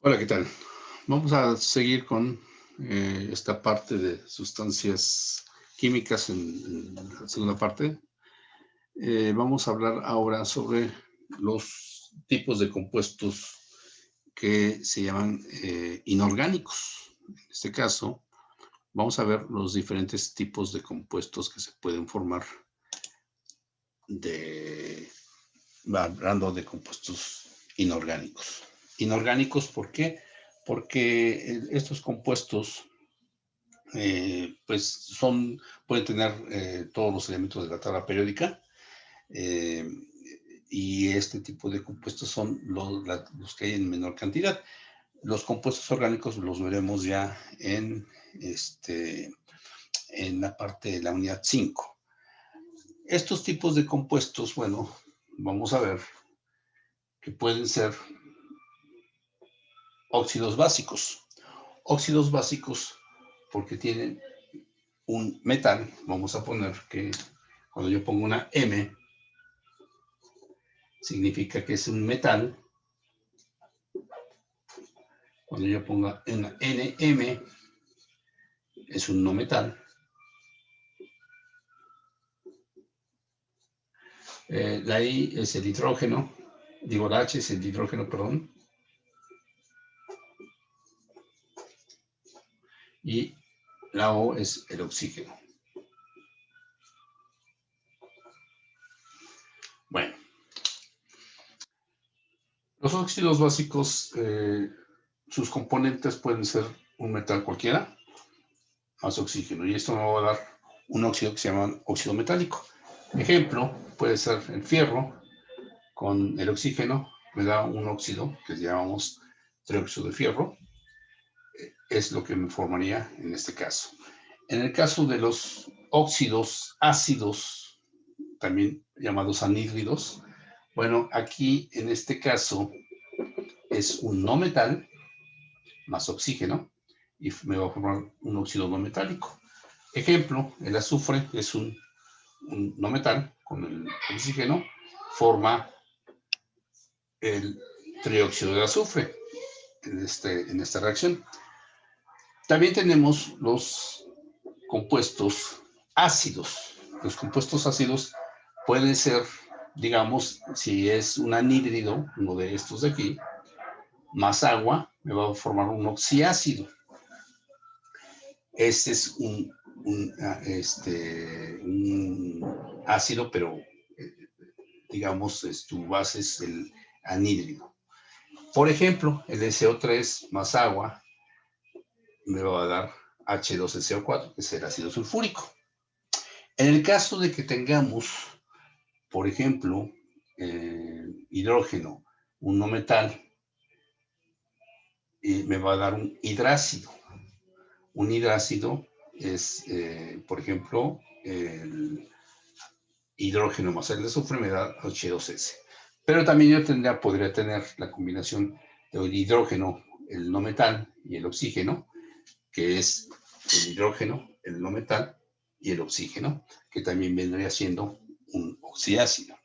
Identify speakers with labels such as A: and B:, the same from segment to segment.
A: Hola, ¿qué tal? Vamos a seguir con esta parte de sustancias químicas en la segunda parte. Vamos a hablar ahora sobre los tipos de compuestos que se llaman inorgánicos. En este caso, vamos a ver los diferentes tipos de compuestos que se pueden formar de, hablando de compuestos inorgánicos. Inorgánicos, ¿por qué? Porque estos compuestos pues pueden tener todos los elementos de la tabla periódica, eh, y este tipo de compuestos son los que hay en menor cantidad. Los compuestos orgánicos los veremos ya en la parte de la unidad 5. Estos tipos de compuestos, bueno, vamos a ver que pueden ser óxidos básicos. Óxidos básicos porque tienen un metal. Vamos a poner que cuando yo pongo una M, significa que es un metal. Cuando yo ponga una NM, es un no metal. La I es el hidrógeno, digo la H es el hidrógeno, perdón. Y la O es el oxígeno. Bueno, los óxidos básicos, sus componentes pueden ser un metal cualquiera, más oxígeno. Y esto me va a dar un óxido que se llama óxido metálico. Ejemplo, puede ser el fierro con el oxígeno, me da un óxido que llamamos trióxido de fierro. Es lo que me formaría en este caso. En el caso de los óxidos ácidos, también llamados anhídridos, bueno, aquí en este caso es un no metal más oxígeno y me va a formar un óxido no metálico. Ejemplo, el azufre es un no metal con el oxígeno, forma el trióxido de azufre en esta reacción. También tenemos los compuestos ácidos. Los compuestos ácidos pueden ser, digamos, si es un anhídrido, uno de estos de aquí, más agua, me va a formar un oxiácido. Este es un ácido, pero digamos, tu base es el anhídrido. Por ejemplo, el SO3 más agua me va a dar H2SO4, que es el ácido sulfúrico. En el caso de que tengamos, por ejemplo, hidrógeno, un no metal, me va a dar un hidrácido. Un hidrácido es, por ejemplo, el hidrógeno más el azufre me da H2S. Pero también yo podría tener la combinación del hidrógeno, el no metal y el oxígeno, que es el hidrógeno, el no metal y el oxígeno, que también vendría siendo un oxiácido.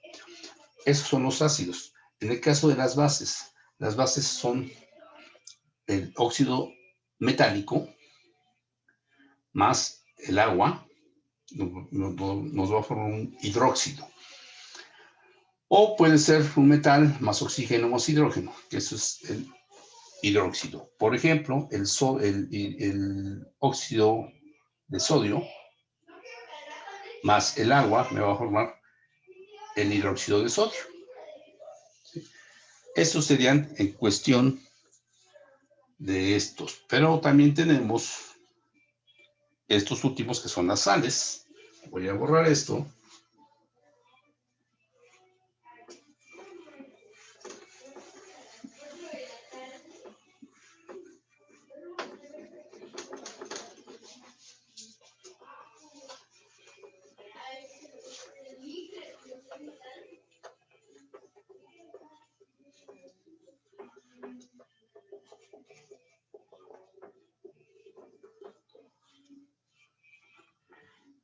A: Esos son los ácidos. En el caso de las bases son el óxido metálico más el agua, nos va a formar un hidróxido. O puede ser un metal más oxígeno más hidrógeno, que eso es el hidróxido. Por ejemplo, el óxido de sodio más el agua me va a formar el hidróxido de sodio. ¿Sí? Estos serían en cuestión de estos. Pero también tenemos estos últimos que son las sales. Voy a borrar esto.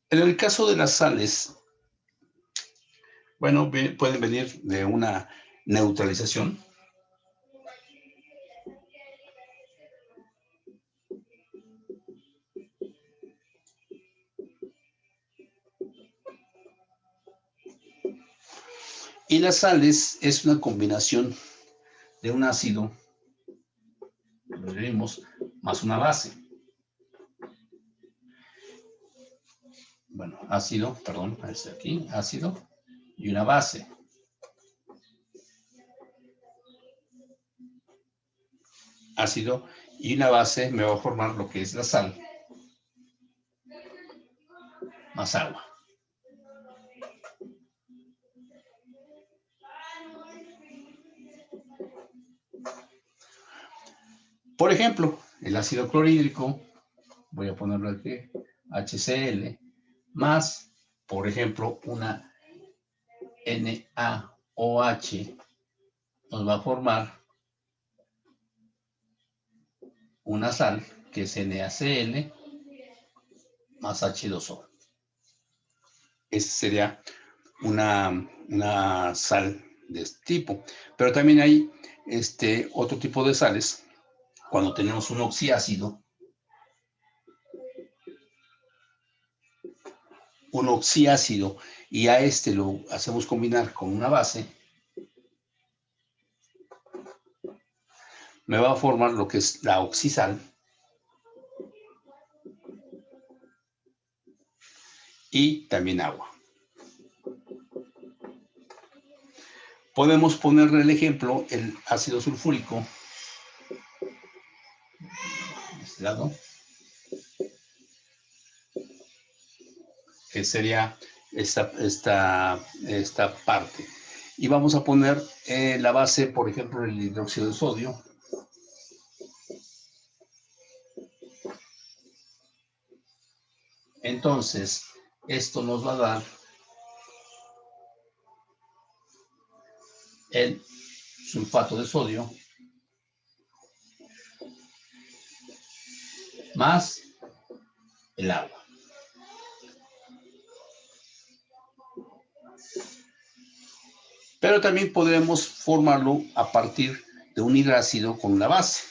A: En el caso de las sales, bueno, pueden venir de una neutralización. Y las sales es una combinación de un ácido, lo vimos, más una base. Bueno, ácido, perdón, este aquí, ácido y una base. Ácido y una base me va a formar lo que es la sal más agua. Por ejemplo, el ácido clorhídrico, voy a ponerlo aquí, HCl, más, por ejemplo, una NaOH, nos va a formar una sal que es NaCl más H2O. Esa sería una sal de este tipo. Pero también hay otro tipo de sales. Cuando tenemos un oxiácido, y a este lo hacemos combinar con una base, me va a formar lo que es la oxisal y también agua. Podemos ponerle el ejemplo, el ácido sulfúrico, de este lado, que sería esta parte. Y vamos a poner la base, por ejemplo, el hidróxido de sodio. Entonces, esto nos va a dar el sulfato de sodio más el agua. Pero también podremos formarlo a partir de un hidrácido con una base.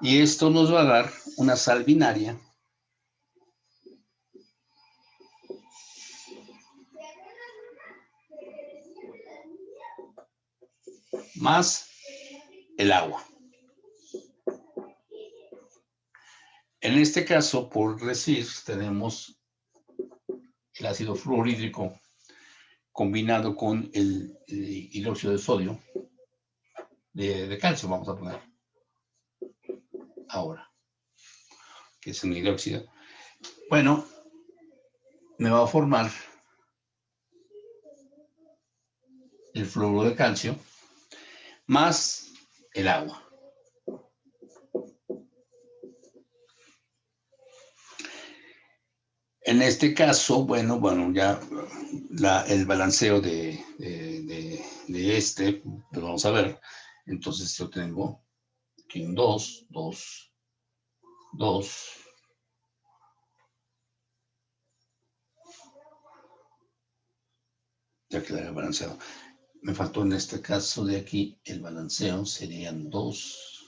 A: Y esto nos va a dar una sal binaria más el agua. En este caso, por decir, tenemos el ácido fluorhídrico combinado con el hidróxido de sodio, de calcio, vamos a poner ahora, que es un hidróxido. Bueno, me va a formar el fluoruro de calcio más el agua. En este caso, bueno, ya el balanceo de lo vamos a ver. Entonces yo tengo aquí un 2, 2, 2. Ya quedaría balanceado. Me faltó en este caso de aquí el balanceo, serían 2.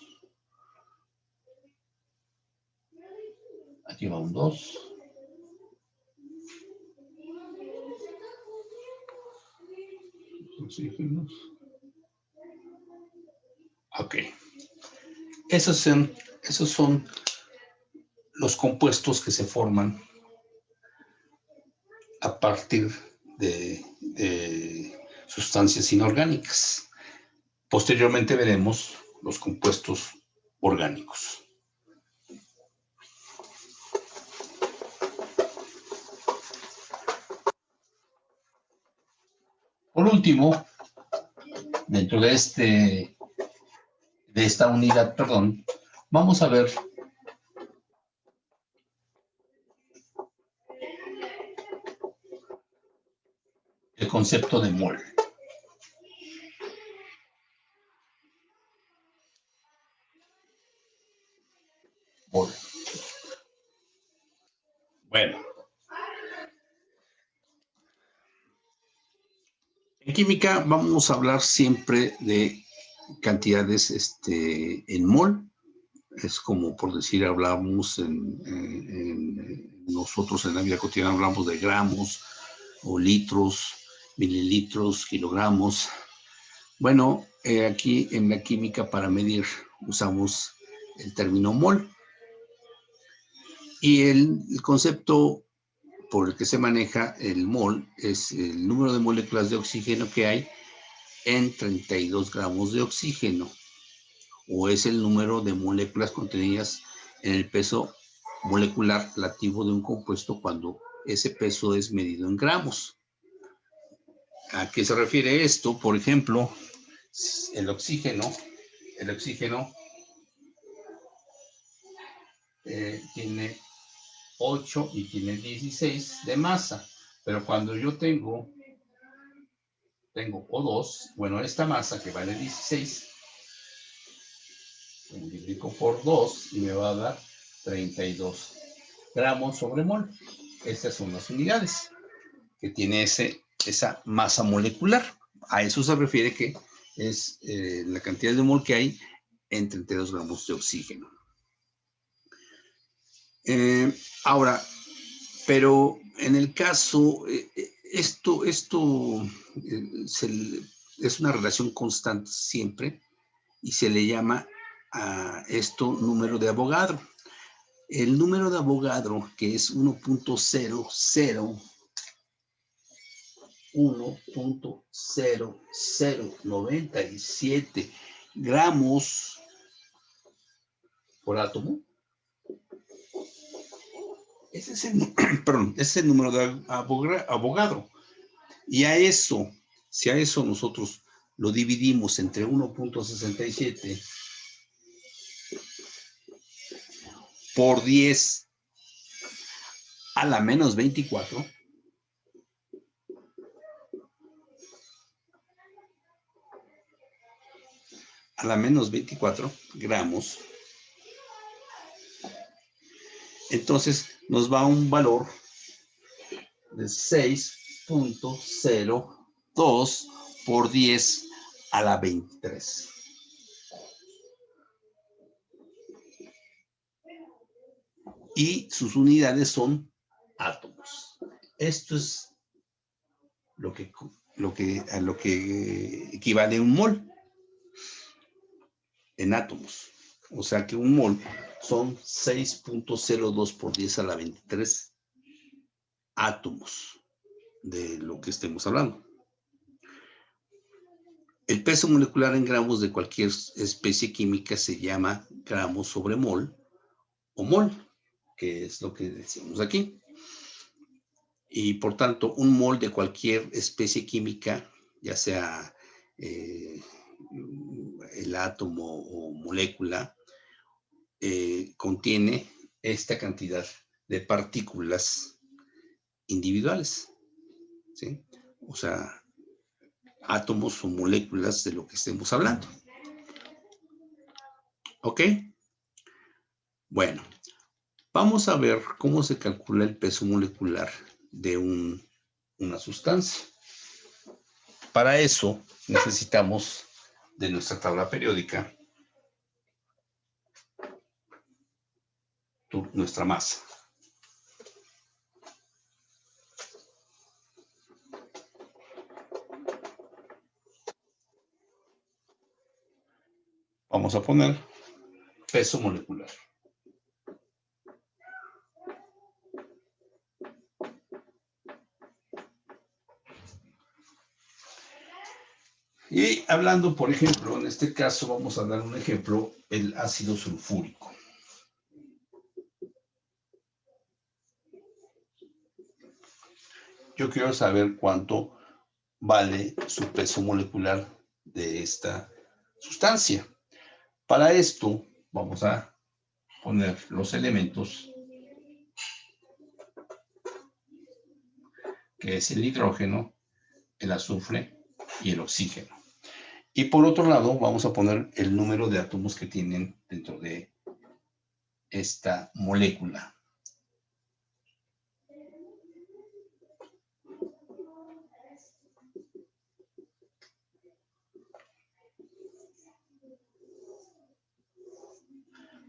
A: Aquí va un 2. Oxígenos. Ok. Esos son los compuestos que se forman a partir de sustancias inorgánicas. Posteriormente veremos los compuestos orgánicos. Por último, dentro de esta unidad, vamos a ver el concepto de mol. Mol. Bueno. En química vamos a hablar siempre de cantidades en mol, Es como, por decir, hablamos nosotros en la vida cotidiana hablamos de gramos o litros, mililitros, kilogramos. Bueno, aquí en la química para medir usamos el término mol. Y el concepto por el que se maneja el mol es el número de moléculas de oxígeno que hay en 32 gramos de oxígeno, o es el número de moléculas contenidas en el peso molecular relativo de un compuesto cuando ese peso es medido en gramos. ¿A qué se refiere esto? Por ejemplo, el oxígeno tiene 8 y tiene 16 de masa, pero cuando yo tengo O2, bueno, esta masa que vale 16, multiplico por 2 y me va a dar 32 gramos sobre mol. Estas son las unidades que tiene esa masa molecular. A eso se refiere que es la cantidad de mol que hay en 32 gramos de oxígeno. Ahora, pero en el caso, esto es una relación constante siempre y se le llama a esto número de Avogadro. El número de Avogadro, que es 1.0097 gramos por átomo, ese es el número de Avogadro. Y si a eso nosotros lo dividimos entre 1.67 por 10 a la menos 24, gramos, entonces nos va a un valor de 6.02 por 10 a la 23. Y sus unidades son átomos. Esto es a lo que equivale un mol en átomos. O sea que un mol son 6.02 por 10 a la 23 átomos de lo que estemos hablando. El peso molecular en gramos de cualquier especie química se llama gramos sobre mol o mol, que es lo que decimos aquí. Y por tanto, un mol de cualquier especie química, ya sea el átomo o molécula, contiene esta cantidad de partículas individuales, ¿sí? O sea, átomos o moléculas de lo que estemos hablando. ¿Ok? Bueno, vamos a ver cómo se calcula el peso molecular de una sustancia. Para eso necesitamos de nuestra tabla periódica nuestra masa. Vamos a poner peso molecular. Y hablando, por ejemplo, en este caso vamos a dar un ejemplo, el ácido sulfúrico. Yo quiero saber cuánto vale su peso molecular de esta sustancia. Para esto vamos a poner los elementos, que es el hidrógeno, el azufre y el oxígeno. Y por otro lado, vamos a poner el número de átomos que tienen dentro de esta molécula.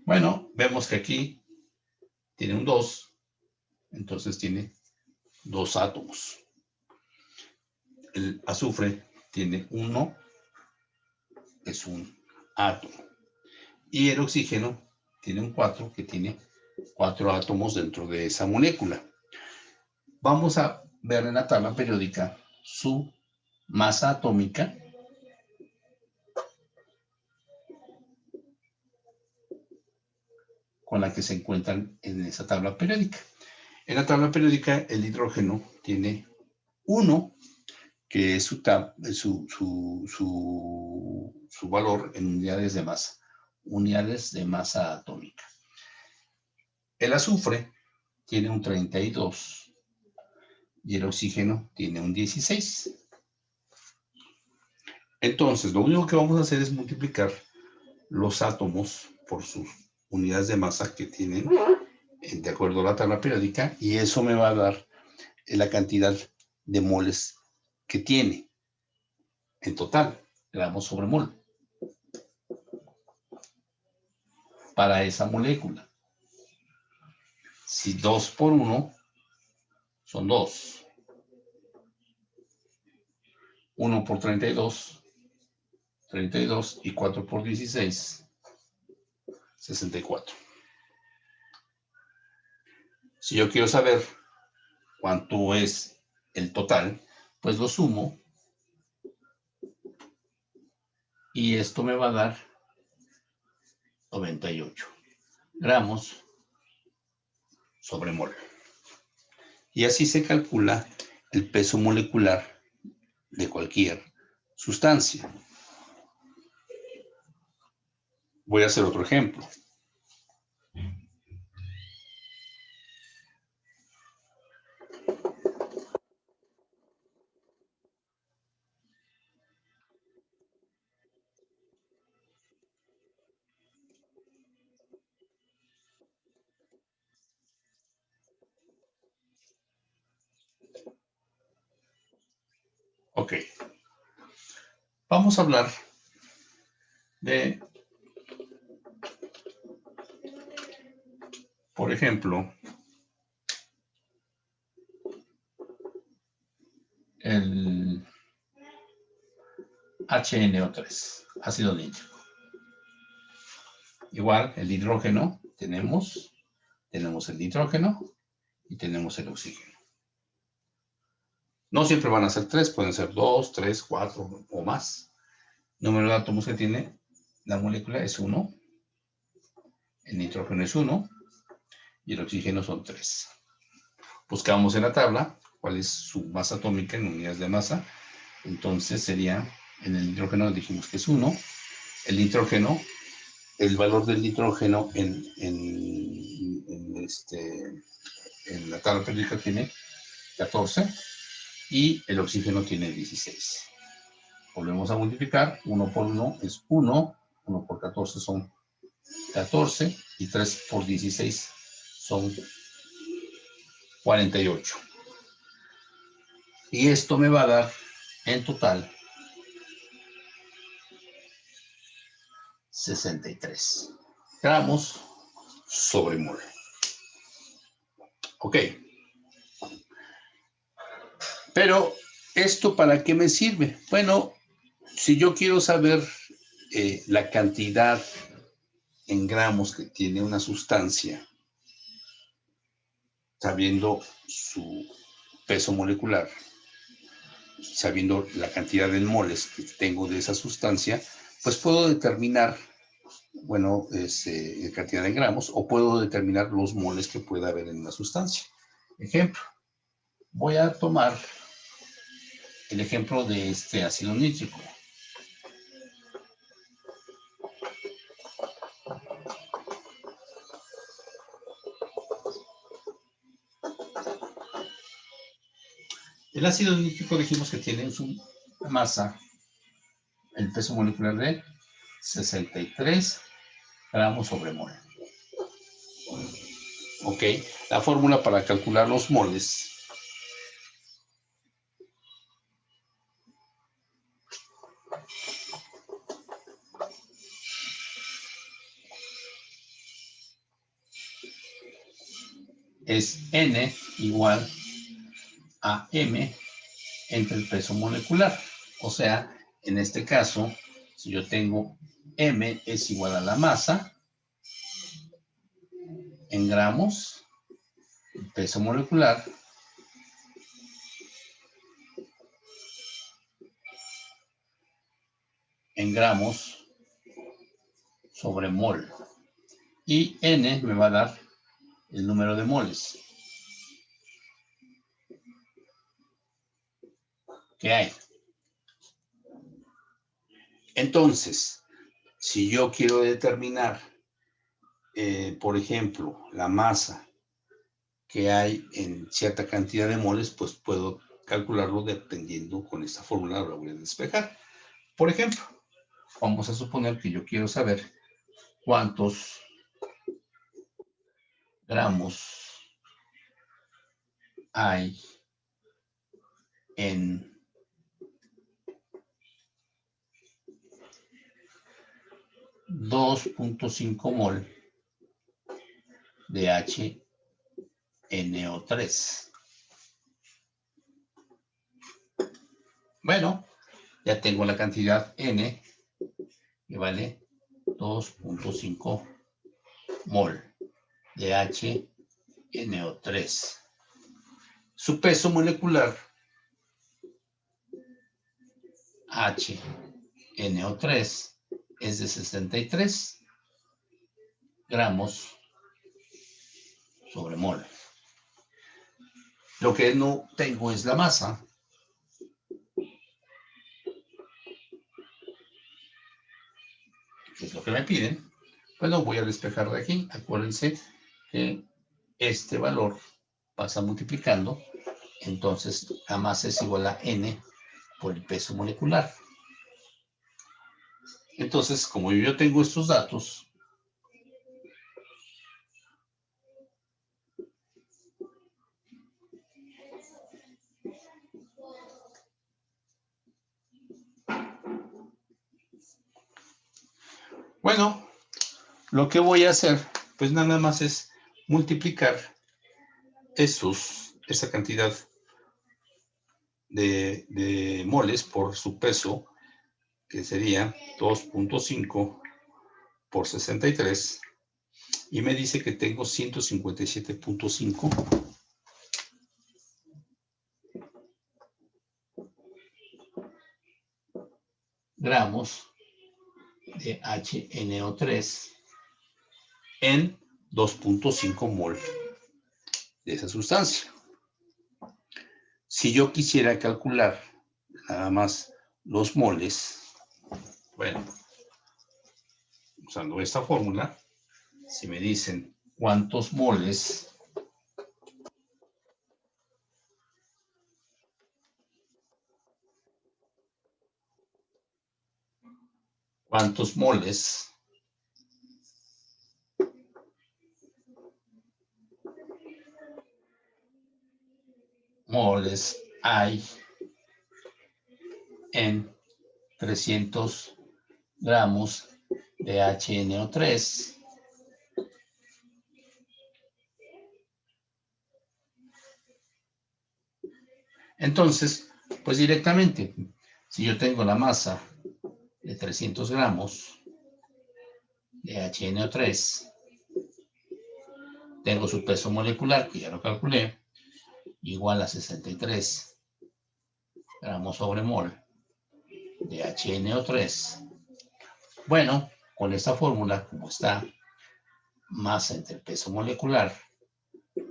A: Bueno, Vemos que aquí tiene un 2, entonces tiene 2 átomos. El azufre tiene 1, es un átomo. Y el oxígeno tiene un 4, que tiene 4 átomos dentro de esa molécula. Vamos a ver en la tabla periódica su masa atómica con la que se encuentran en esa tabla periódica. En la tabla periódica el hidrógeno tiene 1, que es su valor en unidades de masa atómica. El azufre tiene un 32 y el oxígeno tiene un 16. Entonces, lo único que vamos a hacer es multiplicar los átomos por sus unidades de masa que tienen de acuerdo a la tabla periódica, y eso me va a dar la cantidad de moles que tiene en total, gramos sobre mol, para esa molécula. Si 2 por 1 son 2. 1 por 32, 32, y 4 por 16, 64. Si yo quiero saber cuánto es el total, pues lo sumo y esto me va a dar 98 gramos sobre mol. Y así se calcula el peso molecular de cualquier sustancia. Voy a hacer otro ejemplo. Ok. Vamos a hablar de, por ejemplo, el HNO3, ácido nítrico. Igual, el hidrógeno, tenemos el nitrógeno y tenemos el oxígeno. No siempre van a ser 3, pueden ser 2, 3, 4 o más. El número de átomos que tiene la molécula es 1, el nitrógeno es 1 y el oxígeno son 3. Buscamos en la tabla cuál es su masa atómica en unidades de masa. Entonces sería, en el nitrógeno dijimos que es 1, el nitrógeno, el valor del nitrógeno en la tabla periódica tiene 14 y el oxígeno tiene 16. Volvemos a multiplicar, 1 por 1 es 1, 1 por 14 son 14 y 3 por 16 son 48. Y esto me va a dar en total 63 gramos sobre mol. Ok. Pero, ¿esto para qué me sirve? Bueno, si yo quiero saber la cantidad en gramos que tiene una sustancia, sabiendo su peso molecular, sabiendo la cantidad de moles que tengo de esa sustancia, pues puedo determinar, bueno, cantidad de gramos, o puedo determinar los moles que pueda haber en una sustancia. Ejemplo, voy a tomar el ejemplo de este ácido nítrico. El ácido nítrico dijimos que tiene su masa, el peso molecular de 63 gramos sobre mol. Ok, la fórmula para calcular los moles es N igual a M entre el peso molecular. O sea, en este caso, si yo tengo M es igual a la masa en gramos, el peso molecular en gramos sobre mol. Y N me va a dar el número de moles que hay. Entonces, si yo quiero determinar, por ejemplo, la masa que hay en cierta cantidad de moles, pues puedo calcularlo dependiendo con esta fórmula, la voy a despejar. Por ejemplo, vamos a suponer que yo quiero saber cuántos gramos hay en 2.5 mol de HNO3. Bueno, ya tengo la cantidad N, que vale 2.5 mol de HNO3. Su peso molecular, HNO3, es de 63 gramos sobre mol. Lo que no tengo es la masa. Que es lo que me piden. Pues lo voy a despejar de aquí. Acuérdense que este valor pasa multiplicando. Entonces, la masa es igual a N por el peso molecular. Entonces, como yo tengo estos datos, bueno, lo que voy a hacer, pues nada más es multiplicar esa cantidad de moles por su peso, que sería 2.5 por 63, y me dice que tengo 157.5 gramos de HNO3 en 2.5 mol de esa sustancia. Si yo quisiera calcular nada más los moles, bueno, usando esta fórmula, si me dicen cuántos moles hay en 300 gramos de HNO3. Entonces, pues directamente, si yo tengo la masa de 300 gramos de HNO3, tengo su peso molecular, que ya lo calculé, igual a 63 gramos sobre mol de HNO3. Bueno, con esta fórmula, como está masa entre peso molecular,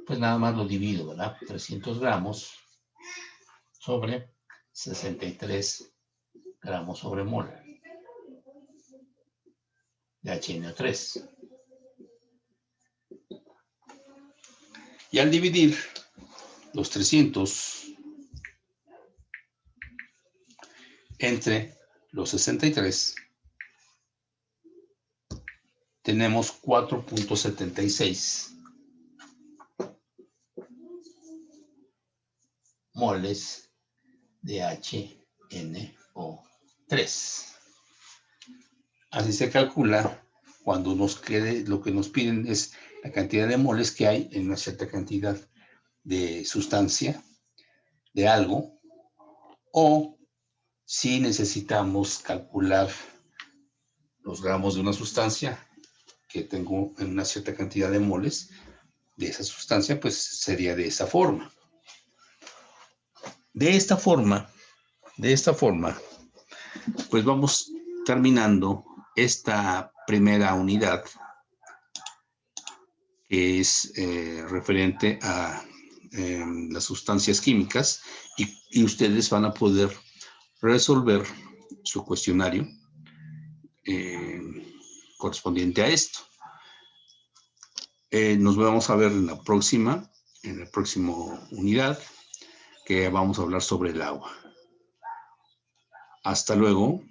A: pues nada más lo divido, ¿verdad? 300 gramos sobre 63 gramos sobre mol de HNO3. Y al dividir los 300 entre los 63, tenemos 4.76 moles de HNO3. Así se calcula cuando nos quede, lo que nos piden es la cantidad de moles que hay en una cierta cantidad de sustancia, de algo, o si necesitamos calcular los gramos de una sustancia que tengo en una cierta cantidad de moles de esa sustancia, pues sería de esa forma. De esta forma, pues vamos terminando esta primera unidad, que es referente a las sustancias químicas, y ustedes van a poder resolver su cuestionario correspondiente a esto. Nos vamos a ver en la próxima unidad, que vamos a hablar sobre el agua. Hasta luego.